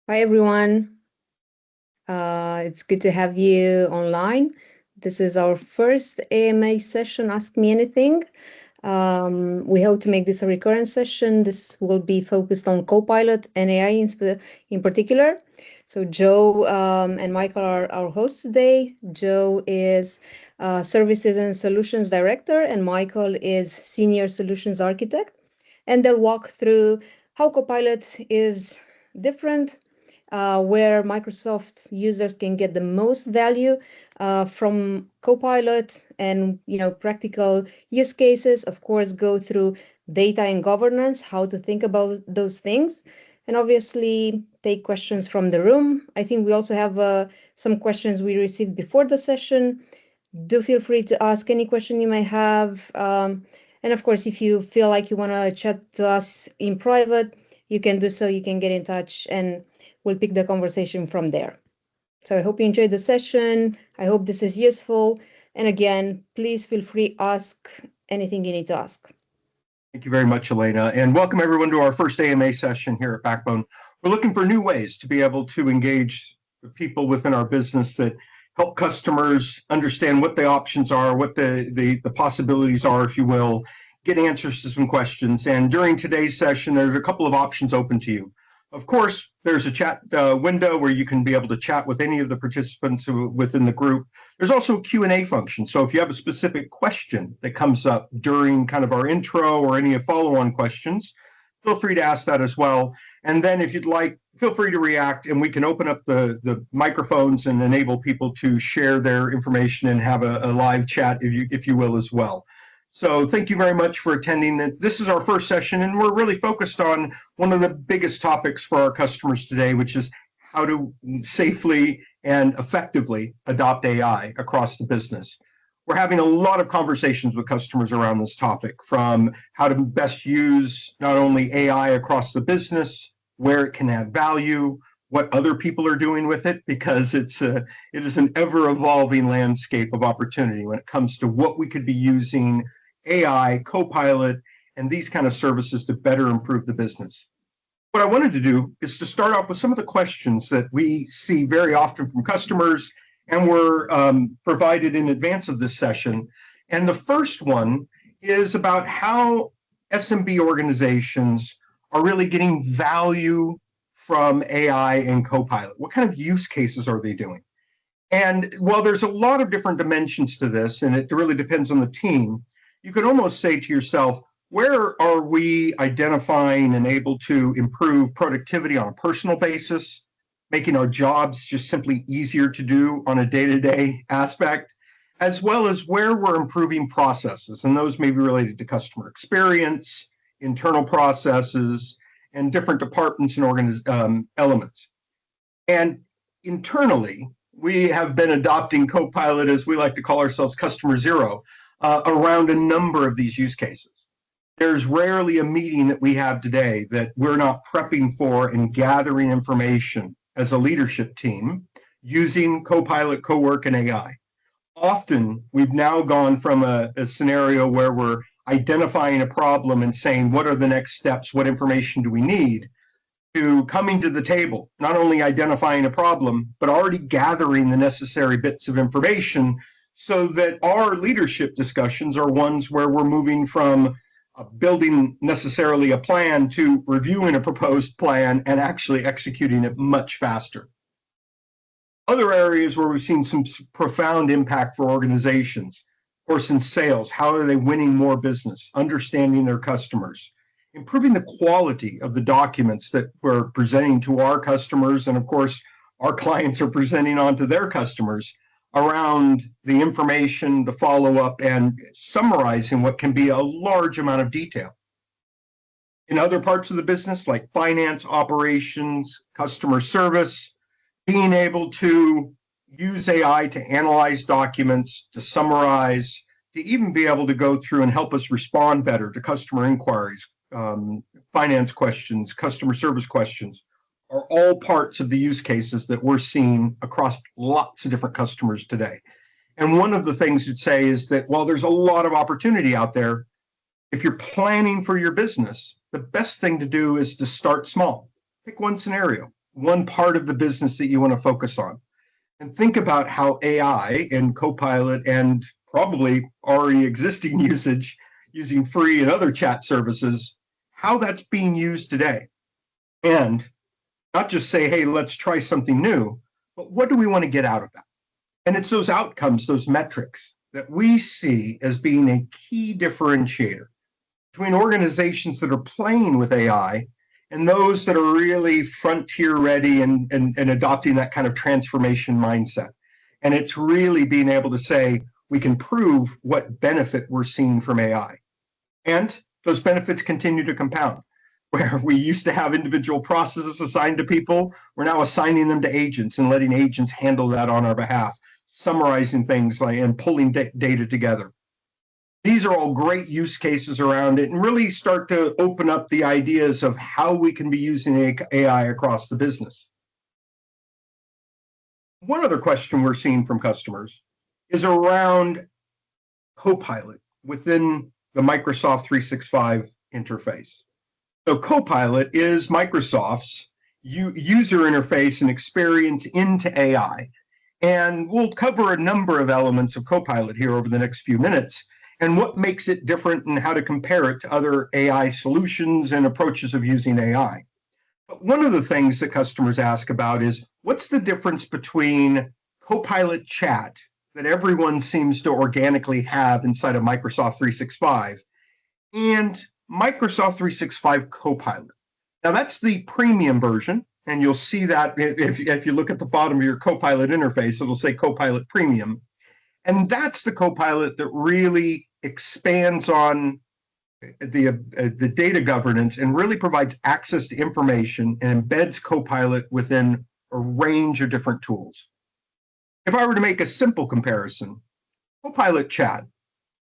Hi, everyone. It's good to have you online. This is our first AMA session, Ask Me Anything. We hope to make this a recurrent session. This will be focused on Copilot and AI in particular. So Joe and Michael are our hosts today. Joe is Services and Solutions Director, and Michael is Senior Solutions Architect. And they'll walk through how Copilot is different, where Microsoft users can get the most value from Copilot, and practical use cases. Of course, go through data and governance, how to think about those things, and obviously take questions from the room. I think we also have some questions we received before the session. Do feel free to ask any question you may have. And of course, if you feel like you want to chat to us in private, you can do so. You can get in touch and we'll pick the conversation from there. So I hope you enjoyed the session. I hope this is useful. And again, please feel free to ask anything you need to ask. Thank you very much, Elena, and welcome everyone to our first AMA session here at Backbone. We're looking for new ways to be able to engage the people within our business that help customers understand what the options are, what the possibilities are, if you will, get answers to some questions. And during today's session, there's a couple of options open to you. Of course, there's a chat window where you can be able to chat with any of the participants within the group. There's also a Q&A function. So if you have a specific question that comes up during kind of our intro or any follow-on questions, feel free to ask that as well. And then if you'd like, feel free to react, and we can open up the microphones and enable people to share their information and have a live chat, if you will, as well. So thank you very much for attending. This is our first session, and we're really focused on one of the biggest topics for our customers today, which is how to safely and effectively adopt AI across the business. We're having a lot of conversations with customers around this topic, from how to best use not only AI across the business, where it can add value, what other people are doing with it, because it is an ever-evolving landscape of opportunity when it comes to what we could be using AI, Copilot, and these kind of services to better improve the business. What I wanted to do is to start off with some of the questions that we see very often from customers and were provided in advance of this session. And the first one is about how SMB organizations are really getting value from AI and Copilot. What kind of use cases are they doing? And while there's a lot of different dimensions to this, and it really depends on the team, you could almost say to yourself, where are we identifying and able to improve productivity on a personal basis, making our jobs just simply easier to do on a day-to-day aspect, as well as where we're improving processes. And those may be related to customer experience, internal processes, and different departments and elements. And internally, we have been adopting Copilot, as we like to call ourselves, Customer Zero, around a number of these use cases. There's rarely a meeting that we have today that we're not prepping for and gathering information as a leadership team using Copilot, Cowork, and AI. Often, we've now gone from a scenario where we're identifying a problem and saying, what are the next steps? What information do we need? To coming to the table, not only identifying a problem, but already gathering the necessary bits of information so that our leadership discussions are ones where we're moving from building necessarily a plan to reviewing a proposed plan and actually executing it much faster. Other areas where we've seen some profound impact for organizations, of course, in sales, how are they winning more business, understanding their customers, improving the quality of the documents that we're presenting to our customers, and of course, our clients are presenting on to their customers around the information, the follow-up, and summarizing what can be a large amount of detail. In other parts of the business, like finance, operations, customer service, being able to use AI to analyze documents, to summarize, to even be able to go through and help us respond better to customer inquiries, finance questions, customer service questions, are all parts of the use cases that we're seeing across lots of different customers today. And one of the things you'd say is that while there's a lot of opportunity out there, if you're planning for your business, the best thing to do is to start small. Pick one scenario, one part of the business that you want to focus on. And think about how AI and Copilot and probably already existing usage using free and other chat services, how that's being used today. And not just say, hey, let's try something new, but what do we want to get out of that? And it's those outcomes, those metrics that we see as being a key differentiator between organizations that are playing with AI and those that are really frontier ready and adopting that kind of transformation mindset. And it's really being able to say, we can prove what benefit we're seeing from AI. And those benefits continue to compound. Where we used to have individual processes assigned to people, we're now assigning them to agents and letting agents handle that on our behalf, summarizing things and pulling data together. These are all great use cases around it and really start to open up the ideas of how we can be using AI across the business. One other question we're seeing from customers is around Copilot within the Microsoft 365 interface. So Copilot is Microsoft's user interface and experience into AI. And we'll cover a number of elements of Copilot here over the next few minutes and what makes it different and how to compare it to other AI solutions and approaches of using AI. But one of the things that customers ask about is, what's the difference between Copilot Chat that everyone seems to organically have inside of Microsoft 365 and Microsoft 365 Copilot? Now, that's the premium version, and you'll see that if you look at the bottom of your Copilot interface, it'll say Copilot Premium. And that's the Copilot that really expands on the data governance and really provides access to information and embeds Copilot within a range of different tools. If I were to make a simple comparison, Copilot Chat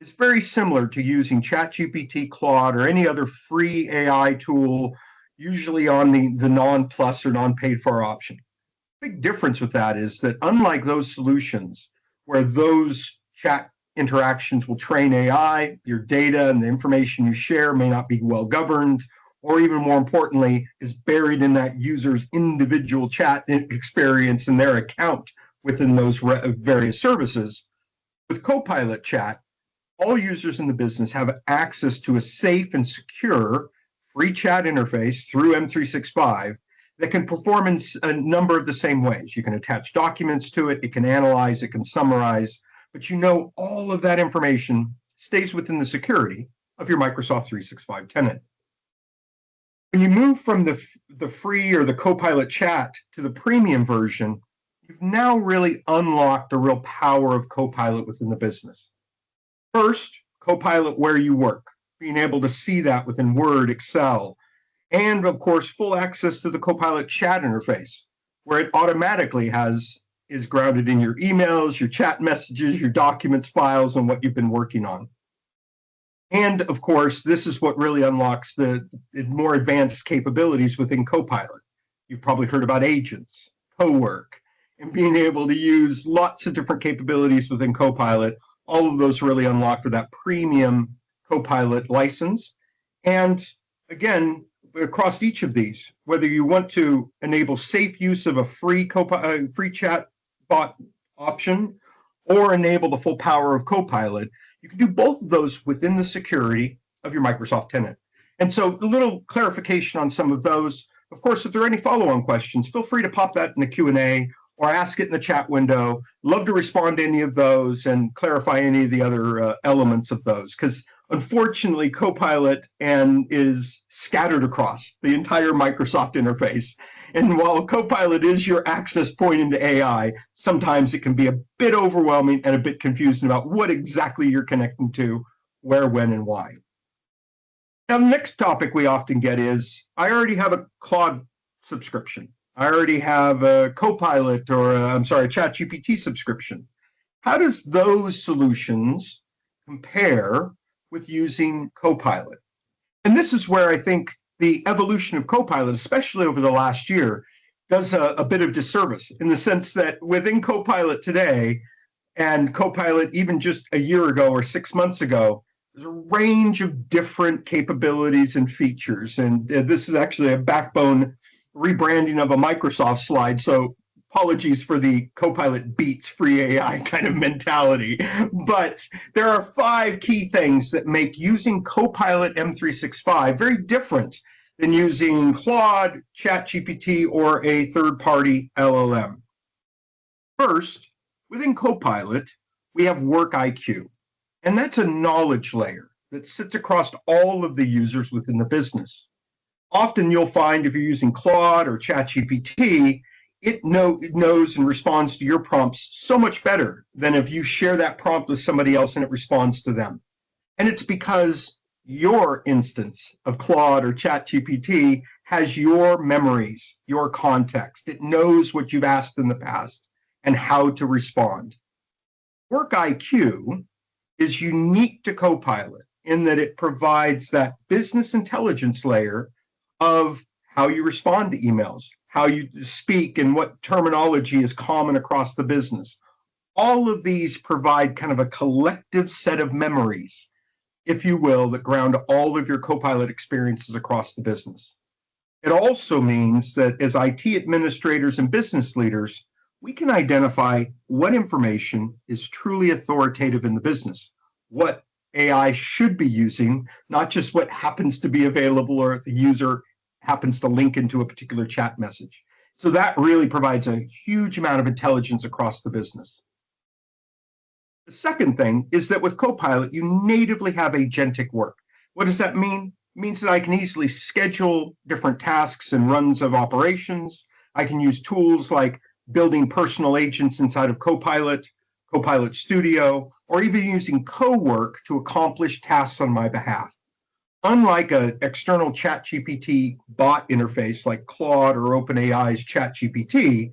is very similar to using ChatGPT, Claude, or any other free AI tool, usually on the non-plus or non-paid for option. Big difference with that is that unlike those solutions where those chat interactions will train AI, your data and the information you share may not be well governed, or even more importantly, is buried in that user's individual chat experience and their account within those various services. With Copilot Chat, all users in the business have access to a safe and secure free chat interface through M365 that can perform in a number of the same ways. You can attach documents to it, it can analyze, it can summarize, but all of that information stays within the security of your Microsoft 365 tenant. When you move from the free or the Copilot Chat to the premium version, you've now really unlocked the real power of Copilot within the business. First, Copilot where you work, being able to see that within Word, Excel, and of course, full access to the Copilot Chat interface, where it automatically is grounded in your emails, your chat messages, your documents, files, and what you've been working on. And of course, this is what really unlocks the more advanced capabilities within Copilot. You've probably heard about agents, Cowork, and being able to use lots of different capabilities within Copilot. All of those really unlocked with that premium Copilot license. And again, across each of these, whether you want to enable safe use of a free chat bot option or enable the full power of Copilot, you can do both of those within the security of your Microsoft tenant. And so a little clarification on some of those. Of course, if there are any follow-on questions, feel free to pop that in the Q&A or ask it in the chat window. Love to respond to any of those and clarify any of the other elements of those, because unfortunately, Copilot is scattered across the entire Microsoft interface. And while Copilot is your access point into AI, sometimes it can be a bit overwhelming and a bit confusing about what exactly you're connecting to, where, when, and why. Now, the next topic we often get is, I already have a Claude subscription. I already have a Copilot or a ChatGPT subscription. How does those solutions compare with using Copilot? And this is where I think the evolution of Copilot, especially over the last year, does a bit of disservice in the sense that within Copilot today and Copilot even just a year ago or 6 months ago, there's a range of different capabilities and features. And this is actually a backbone rebranding of a Microsoft slide. So apologies for the Copilot beats free AI kind of mentality. But there are 5 key things that make using Copilot M365 very different than using Claude, ChatGPT, or a third-party LLM. First, within Copilot, we have Work IQ, and that's a knowledge layer that sits across all of the users within the business. Often you'll find if you're using Claude or ChatGPT, it knows and responds to your prompts so much better than if you share that prompt with somebody else and it responds to them. And it's because your instance of Claude or ChatGPT has your memories, your context. It knows what you've asked in the past and how to respond. Work IQ is unique to Copilot in that it provides that business intelligence layer of how you respond to emails, how you speak, and what terminology is common across the business. All of these provide kind of a collective set of memories, if you will, that ground all of your Copilot experiences across the business. It also means that as IT administrators and business leaders, we can identify what information is truly authoritative in the business, what AI should be using, not just what happens to be available or the user happens to link into a particular chat message. So that really provides a huge amount of intelligence across the business. The second thing is that with Copilot, you natively have agentic work. What does that mean? It means that I can easily schedule different tasks and runs of operations. I can use tools like building personal agents inside of Copilot, Copilot Studio, or even using Cowork to accomplish tasks on my behalf. Unlike an external ChatGPT bot interface like Claude or OpenAI's ChatGPT,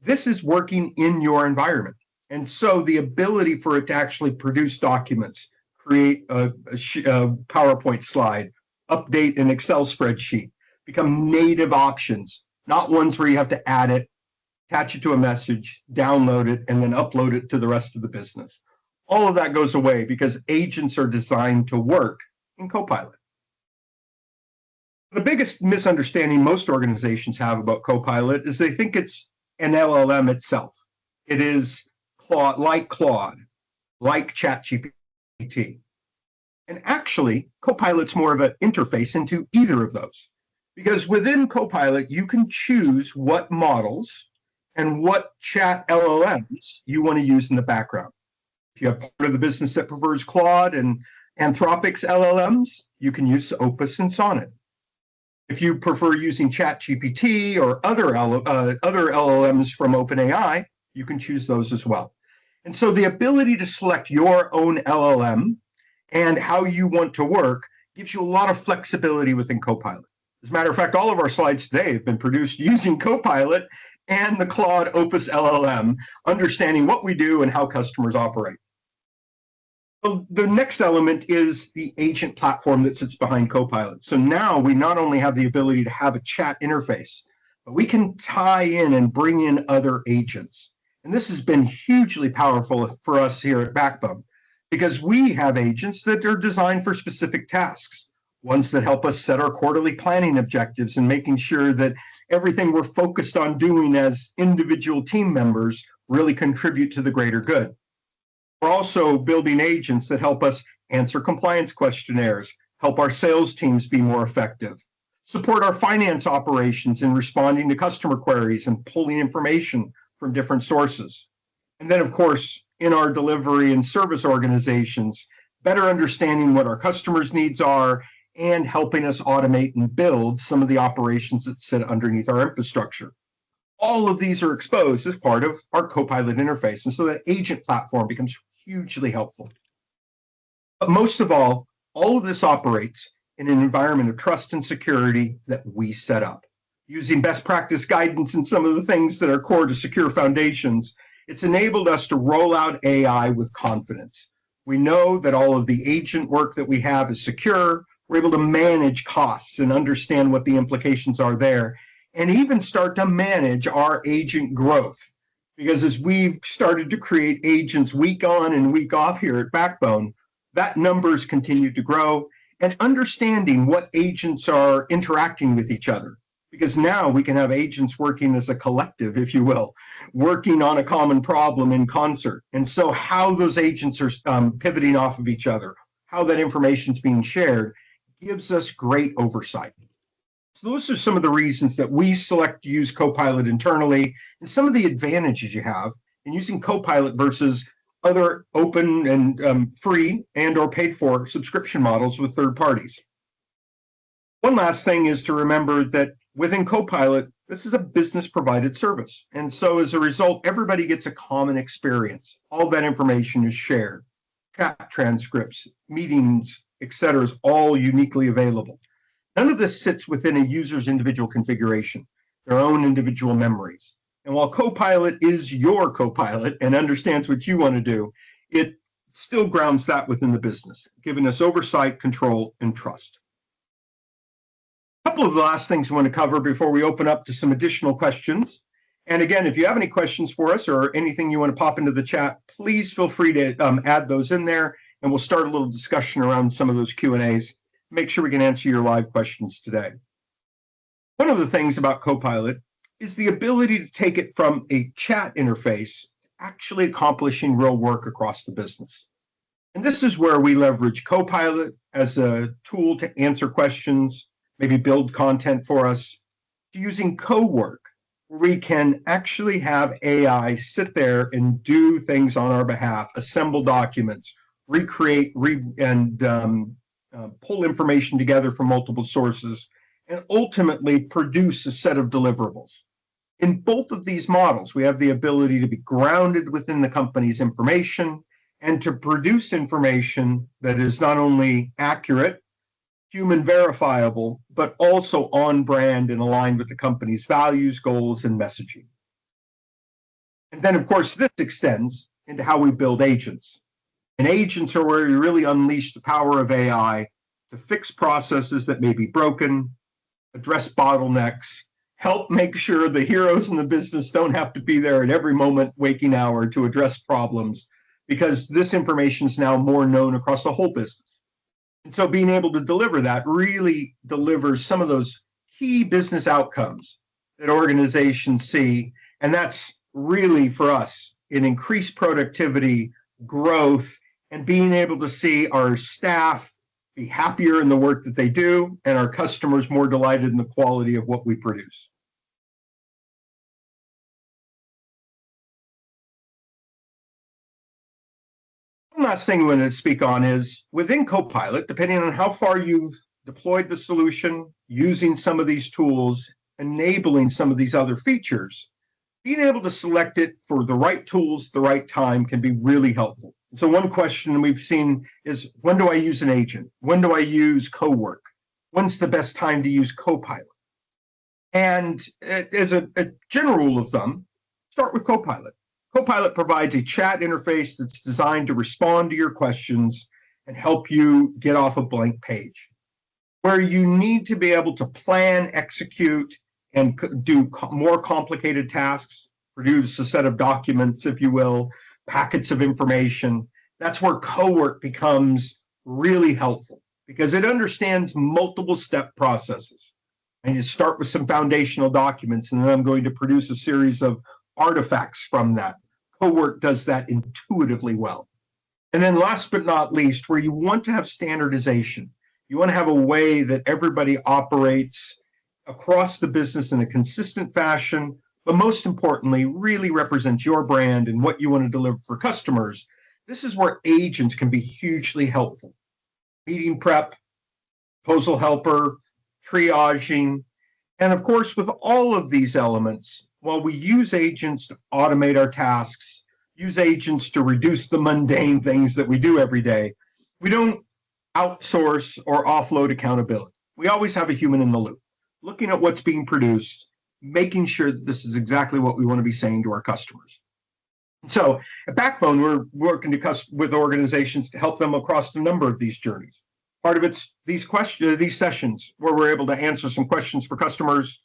this is working in your environment. And so the ability for it to actually produce documents, create a PowerPoint slide, update an Excel spreadsheet, become native options, not ones where you have to add it, attach it to a message, download it, and then upload it to the rest of the business. All of that goes away because agents are designed to work in Copilot. The biggest misunderstanding most organizations have about Copilot is they think it's an LLM itself. It is Claude, like ChatGPT. And actually, Copilot's more of an interface into either of those. Because within Copilot, you can choose what models and what chat LLMs you want to use in the background. If you have part of the business that prefers Claude and Anthropic's LLMs, you can use Opus and Sonnet. If you prefer using ChatGPT or other LLMs from OpenAI, you can choose those as well. And so the ability to select your own LLM and how you want to work gives you a lot of flexibility within Copilot. As a matter of fact, all of our slides today have been produced using Copilot and the Claude Opus LLM, understanding what we do and how customers operate. So the next element is the agent platform that sits behind Copilot. So now we not only have the ability to have a chat interface, but we can tie in and bring in other agents. And this has been hugely powerful for us here at Backbone because we have agents that are designed for specific tasks, ones that help us set our quarterly planning objectives and making sure that everything we're focused on doing as individual team members really contribute to the greater good. We're also building agents that help us answer compliance questionnaires, help our sales teams be more effective, support our finance operations in responding to customer queries and pulling information from different sources. And then, of course, in our delivery and service organizations, better understanding what our customers' needs are and helping us automate and build some of the operations that sit underneath our infrastructure. All of these are exposed as part of our Copilot interface. And so that agent platform becomes hugely helpful. But most of all of this operates in an environment of trust and security that we set up. Using best practice guidance and some of the things that are core to secure foundations, it's enabled us to roll out AI with confidence. We know that all of the agent work that we have is secure. We're able to manage costs and understand what the implications are there, and even start to manage our agent growth. Because as we've started to create agents week on and week off here at Backbone, that numbers continue to grow, and understanding what agents are interacting with each other because now we can have agents working as a collective, if you will, working on a common problem in concert. And so how those agents are pivoting off of each other, how that information is being shared, gives us great oversight. So those are some of the reasons that we select to use Copilot internally, and some of the advantages you have in using Copilot versus other open and free and or paid for subscription models with third parties. One last thing is to remember that within Copilot, this is a business provided service. And so as a result, everybody gets a common experience. All that information is shared. Chat transcripts, meetings, etc. is all uniquely available. None of this sits within a user's individual configuration, their own individual memories. And while Copilot is your Copilot and understands what you want to do, it still grounds that within the business, giving us oversight, control, and trust. A couple of the last things we want to cover before we open up to some additional questions. And again, if you have any questions for us or anything you want to pop into the chat, please feel free to add those in there, and we'll start a little discussion around some of those Q&As. Make sure we can answer your live questions today. One of the things about Copilot is the ability to take it from a chat interface to actually accomplishing real work across the business. And this is where we leverage Copilot as a tool to answer questions, maybe build content for us, to using Cowork, where we can actually have AI sit there and do things on our behalf, assemble documents, recreate, pull information together from multiple sources, and ultimately produce a set of deliverables. In both of these models, we have the ability to be grounded within the company's information and to produce information that is not only accurate, human verifiable, but also on brand and aligned with the company's values, goals, and messaging. And then, of course, this extends into how we build agents. And agents are where we really unleash the power of AI to fix processes that may be broken, address bottlenecks, help make sure the heroes in the business don't have to be there at every moment, waking hour to address problems, because this information is now more known across the whole business. And so being able to deliver that really delivers some of those key business outcomes that organizations see. And that's really for us in increased productivity, growth, and being able to see our staff be happier in the work that they do and our customers more delighted in the quality of what we produce. One last thing we want to speak on is within Copilot, depending on how far you've deployed the solution, using some of these tools, enabling some of these other features, being able to select it for the right tools, the right time can be really helpful. So one question we've seen is, when do I use an agent? When do I use Cowork? When's the best time to use Copilot? And as a general rule of thumb, start with Copilot. Copilot provides a chat interface that's designed to respond to your questions and help you get off a blank page. Where you need to be able to plan, execute, and do more complicated tasks, produce a set of documents, if you will, packets of information, that's where Cowork becomes really helpful because it understands multiple step processes. And you start with some foundational documents, and then I'm going to produce a series of artifacts from that. Cowork does that intuitively well. And then last but not least, where you want to have standardization, you want to have a way that everybody operates across the business in a consistent fashion, but most importantly, really represents your brand and what you want to deliver for customers. This is where agents can be hugely helpful. Meeting prep, proposal helper, triaging, and of course, with all of these elements, while we use agents to automate our tasks, use agents to reduce the mundane things that we do every day, we don't outsource or offload accountability. We always have a human in the loop, looking at what's being produced, making sure that this is exactly what we want to be saying to our customers. So at Backbone, we're working with organizations to help them across a number of these journeys. Part of it's these sessions where we're able to answer some questions for customers,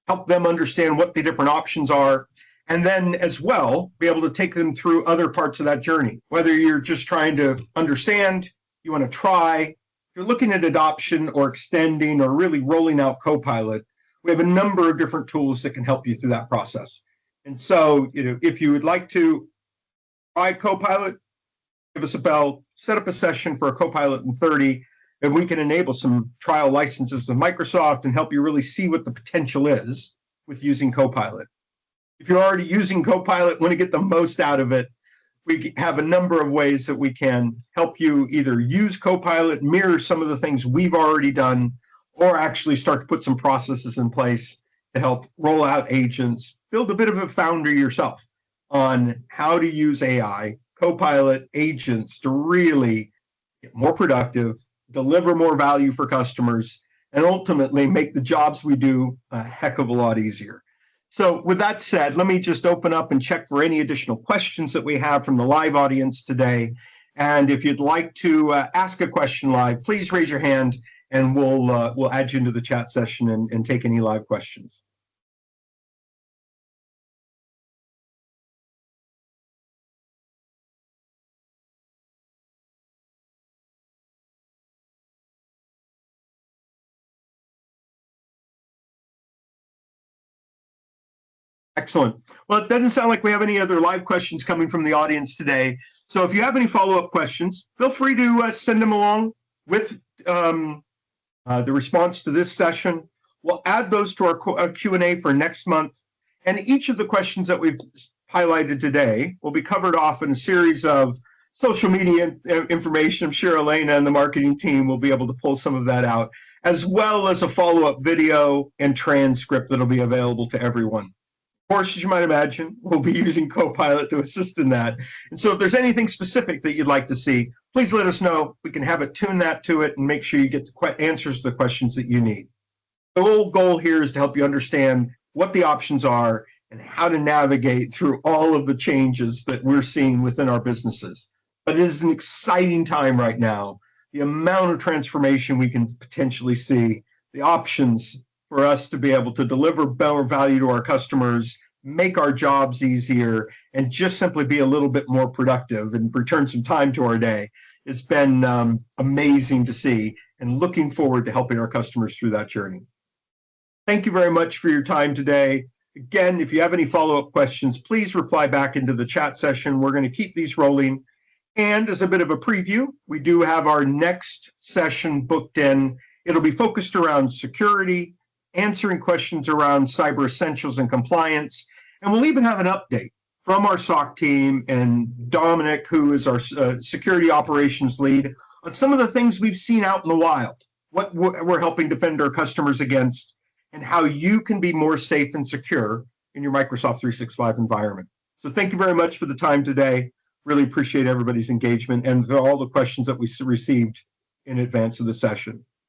help them understand what the different options are, and then as well, be able to take them through other parts of that journey. Whether you're just trying to understand, you want to try, you're looking at adoption or extending or really rolling out Copilot, We have a number of different tools that can help you through that process. And so, if you would like to try Copilot, give us a bell, set up a session for a Copilot in 30, and we can enable some trial licenses with Microsoft and help you really see what the potential is with using Copilot. If you're already using Copilot, want to get the most out of it, we have a number of ways that we can help you either use Copilot, mirror some of the things we've already done, or actually start to put some processes in place to help roll out agents, build a bit of a founder yourself on how to use AI, Copilot agents to really get more productive, deliver more value for customers, and ultimately make the jobs we do a heck of a lot easier. So with that said, let me just open up and check for any additional questions that we have from the live audience today. And if you'd like to ask a question live, please raise your hand and we'll add you into the chat session and take any live questions. Excellent. Well, it doesn't sound like we have any other live questions coming from the audience today. So if you have any follow-up questions, feel free to send them along with the response to this session. We'll add those to our Q&A for next month. And each of the questions that we've highlighted today will be covered off in a series of social media information. I'm sure Elena and the marketing team will be able to pull some of that out, as well as a follow-up video and transcript that'll be available to everyone. Of course, as you might imagine, we'll be using Copilot to assist in that. And so if there's anything specific that you'd like to see, please let us know. We can have it tune that to it and make sure you get the answers to the questions that you need. The whole goal here is to help you understand what the options are and how to navigate through all of the changes that we're seeing within our businesses. But it is an exciting time right now. The amount of transformation we can potentially see, the options for us to be able to deliver better value to our customers, make our jobs easier, and just simply be a little bit more productive and return some time to our day. It's been amazing to see, and looking forward to helping our customers through that journey. Thank you very much for your time today. Again, if you have any follow-up questions, please reply back into the chat session. We're going to keep these rolling. And as a bit of a preview, we do have our next session booked in. It'll be focused around security, answering questions around cyber essentials and compliance. And we'll even have an update from our SOC team and Dominic, who is our security operations lead, on some of the things we've seen out in the wild, what we're helping defend our customers against, and how you can be more safe and secure in your Microsoft 365 environment. So thank you very much for the time today. Really appreciate everybody's engagement and all the questions that we received in advance of the session.